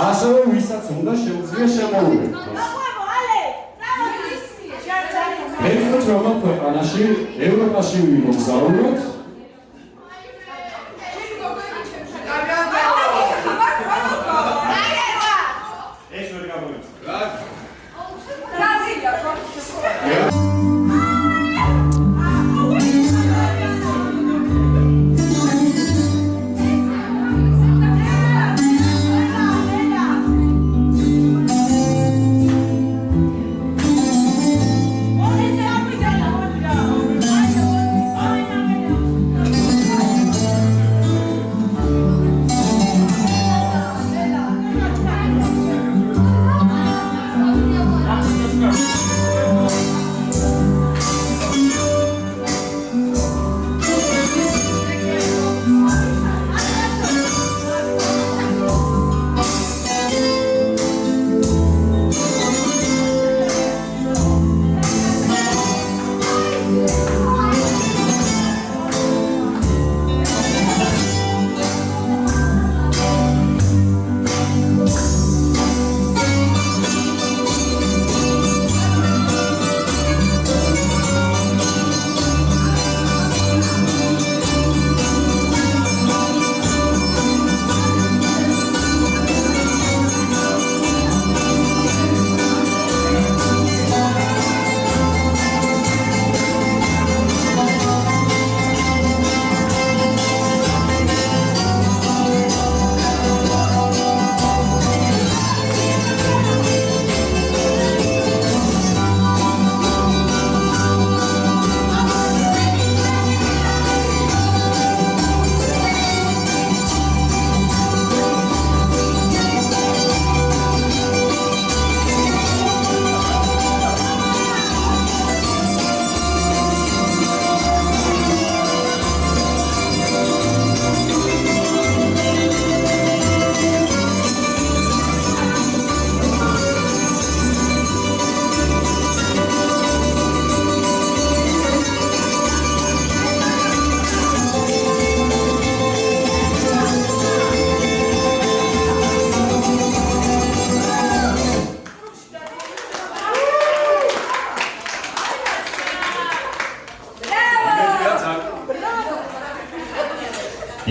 ასევე ვისაც უნდა შეუძლია შემოუერთდეს. მე ვთქვი რომ ქვეყანაში ევროპაში ვიმოგზაუროთ ეს ვერ გამოიწვია.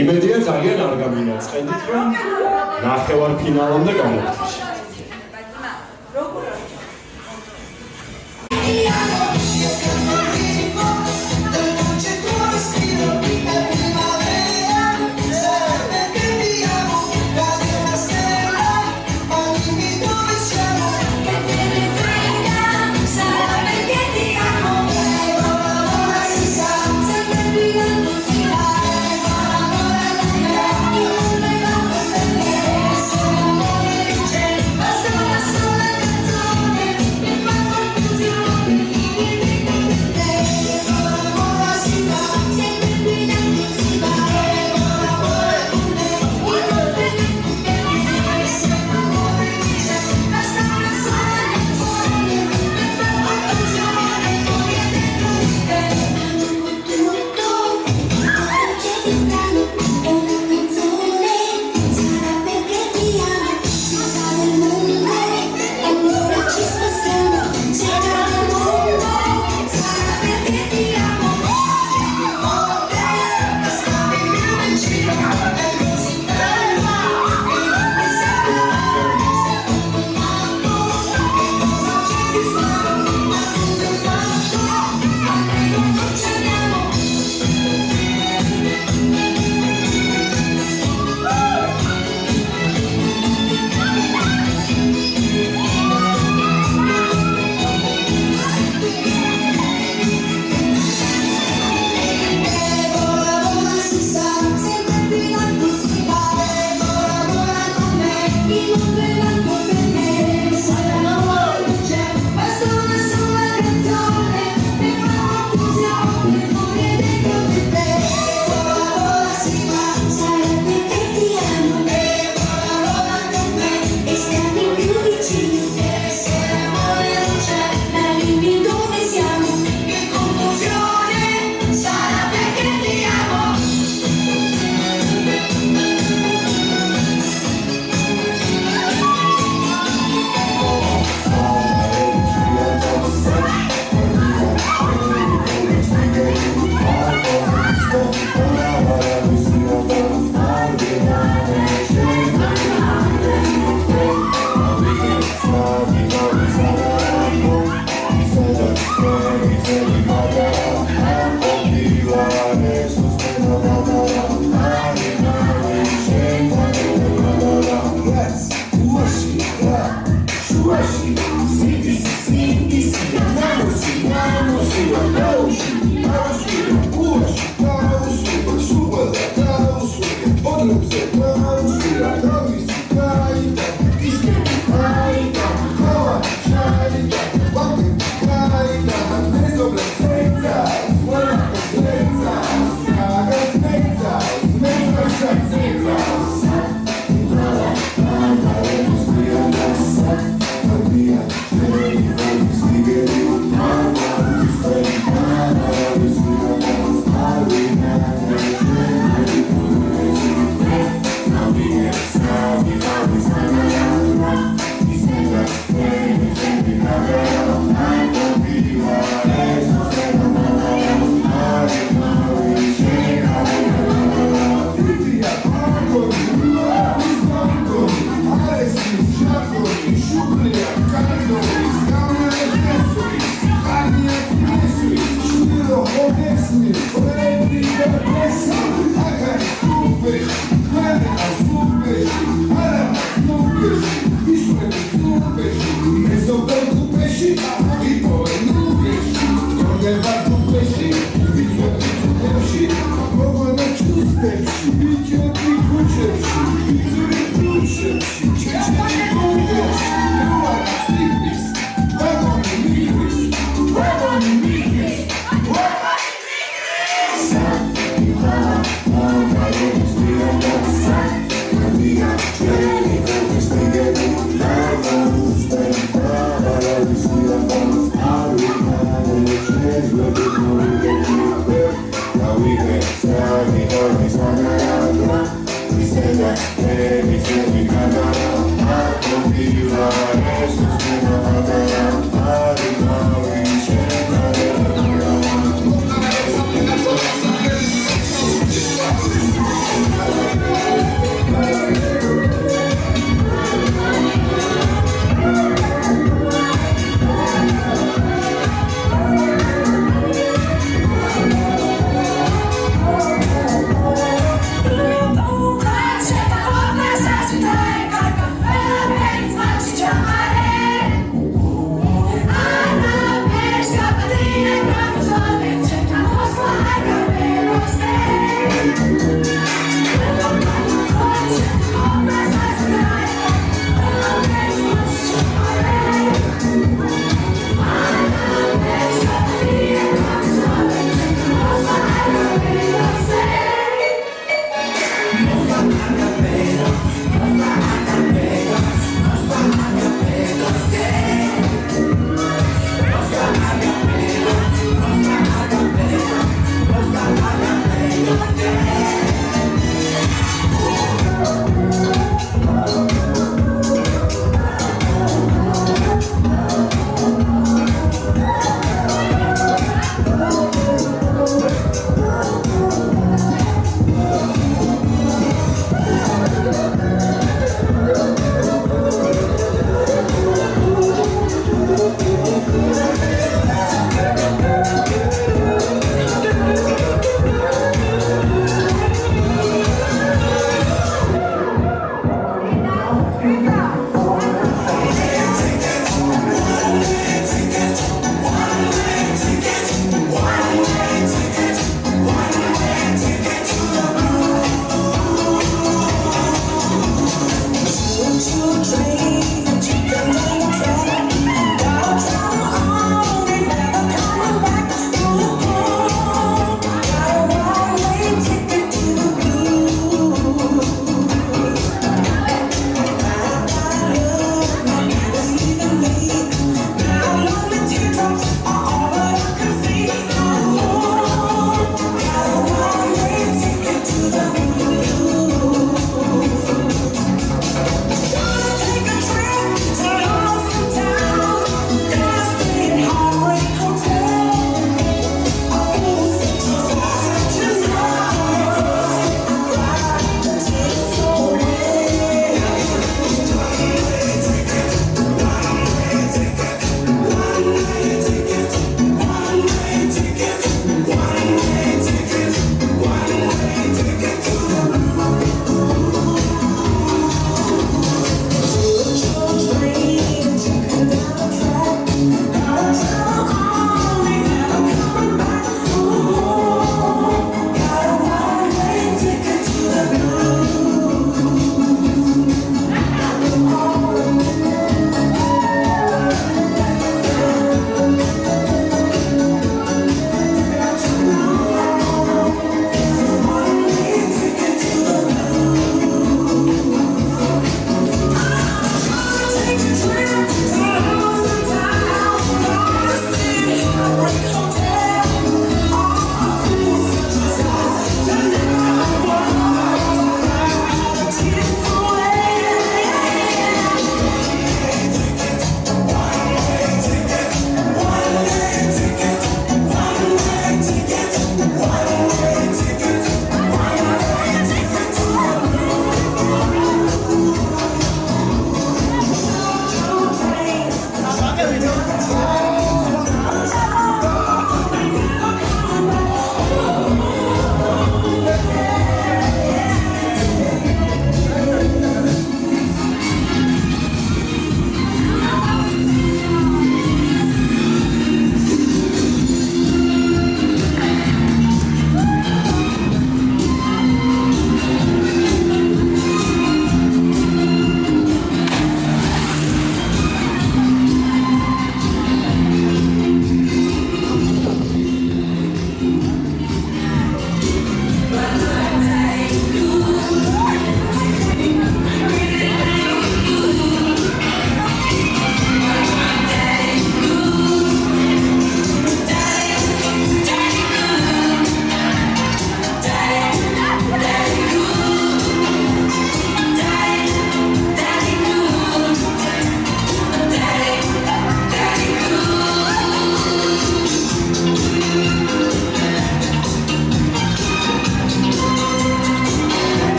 იმედია ძალიან არ გამინაწყენდით, რომ ნახევარფინალამდე გამოვიდეთ.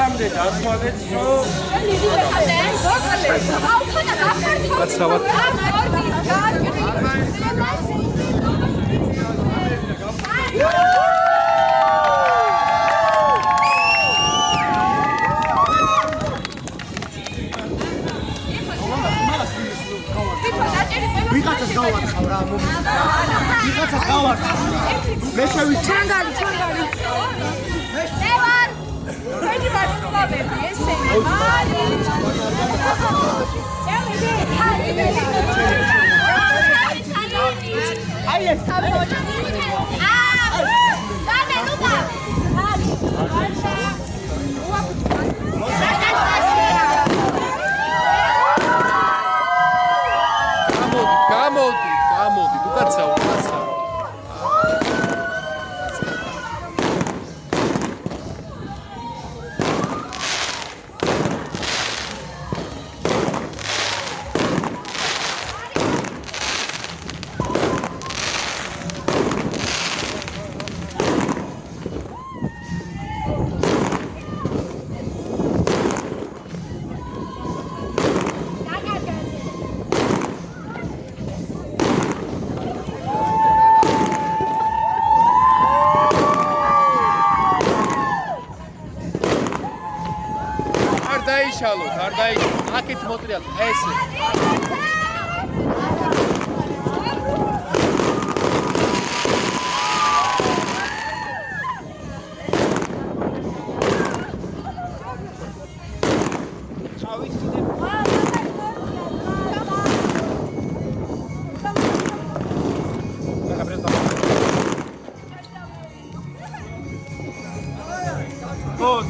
მანამდე დათვალეთ, რომ გაცრავად. ვიღაცას გავარცხავ რა ვიღაცას გავარცხავ მე ჩანგალი მე ვარ ფედი ვარცხავები ესე აი ეს თამოჯა დადე ლუკა გამოდი, თუ კაცაო. არ დაიშალოთ, აქეთ მოტრიალთ, ესე.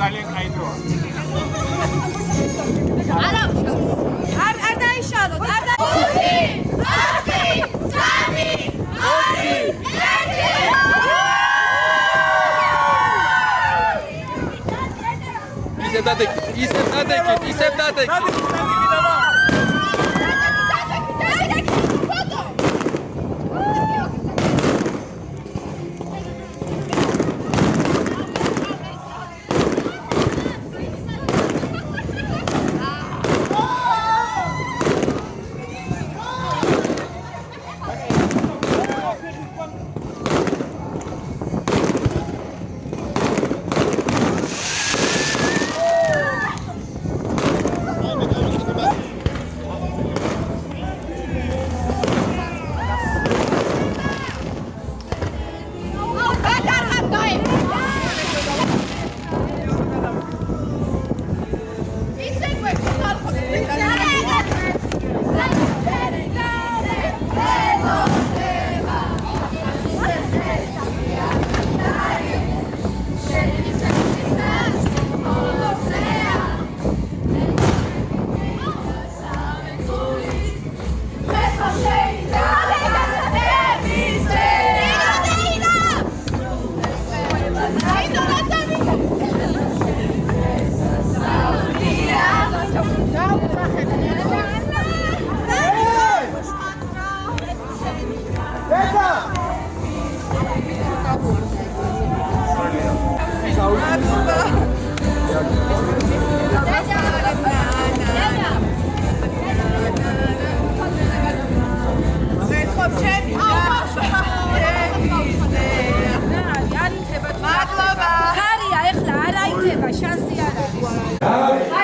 ძალიან კაი დროა. არ დაიშალოთ, არ ისევ დადეკით.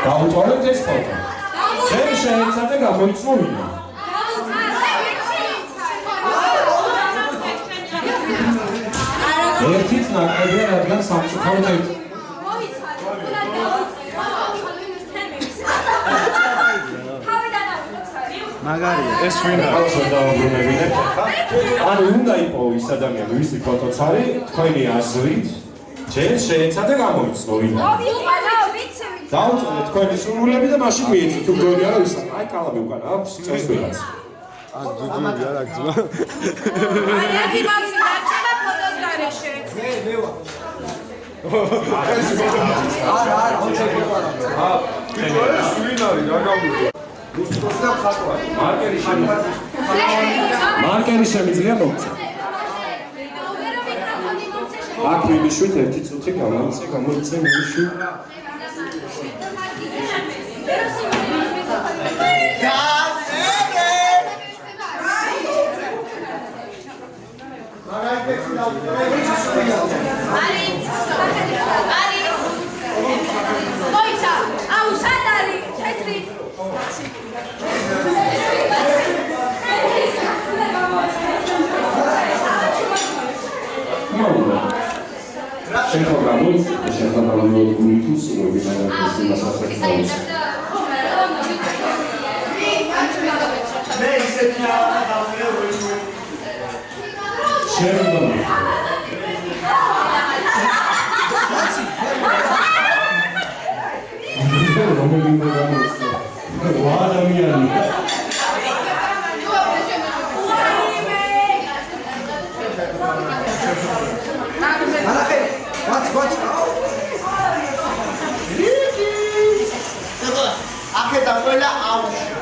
გაუტოვებთ ეს ფოტო. შენ შეეცადე გამოიცნო ვინმე. ერთიც ნაკლებია, რადგან სამწუხაროდ ერთი. მაგარია. ეს ვინა აქვს დაუბრუნებინეთ ხა? ანუ უნდა იყო ის ადამიანი, ვისი ფოტოც არის, თქვენი აზრით, შენ შეეცადე გამოიცნო ვინმე. დაუწყოთ თქვენი სურვილები და მაშინ მიეცით თუ გონია რომ ის აი კალამი უკან აქვს წეს ვიღაც. ძუძუმი არ აქვს ძმა. აი ერთი მაქსი დარჩება ფოტოს გარეშე. მე ვარ. არა, ბიჭო, ეს ვინ არის, რა გავიგე? რუსკოსი და ხატვა. მარკერი შემიძლია მოგცა. აქ მიშვით ერთი წუთი გამოიწე მიშვით. მოიცა, აუ სად არის? თეთრი. შენ ხო გამოიწე, შენ ხო გამოვიდე თუ სულ ვინაიდან მე ისეთი დავწერე შენ აქედა ყველა აუში.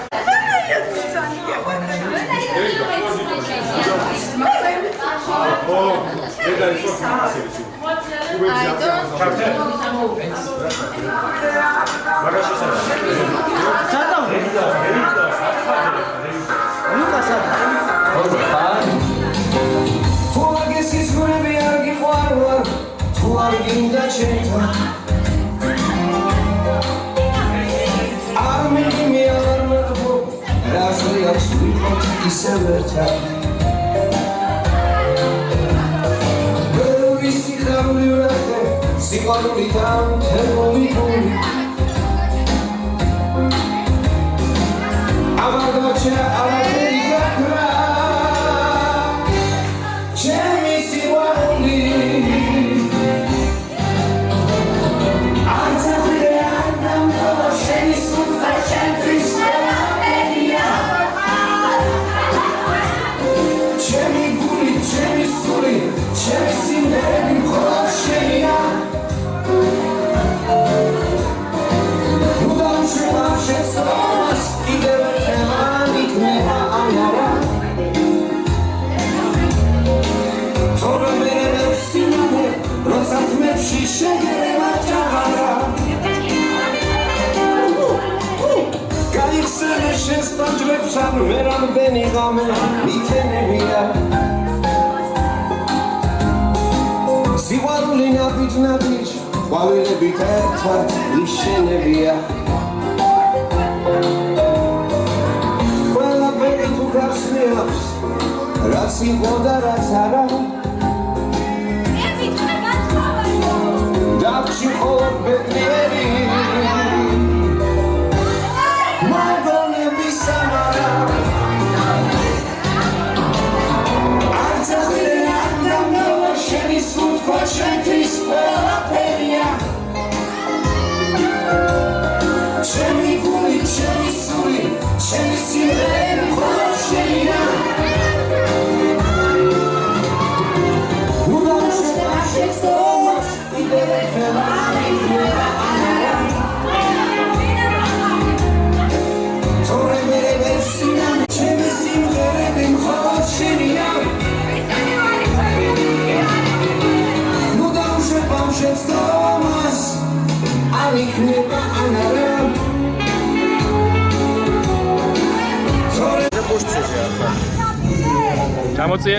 Გამოწიე.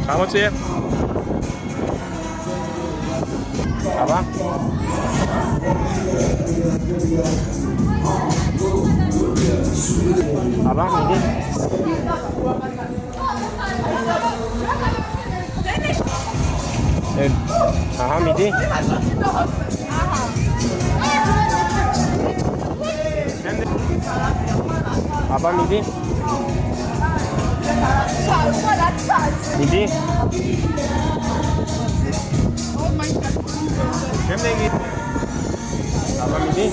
გამოწიე. აბა. აბა, მიდი. აჰა, მიდი. აბა მიდი. მიდი. შემდეგი. აბა მიდი.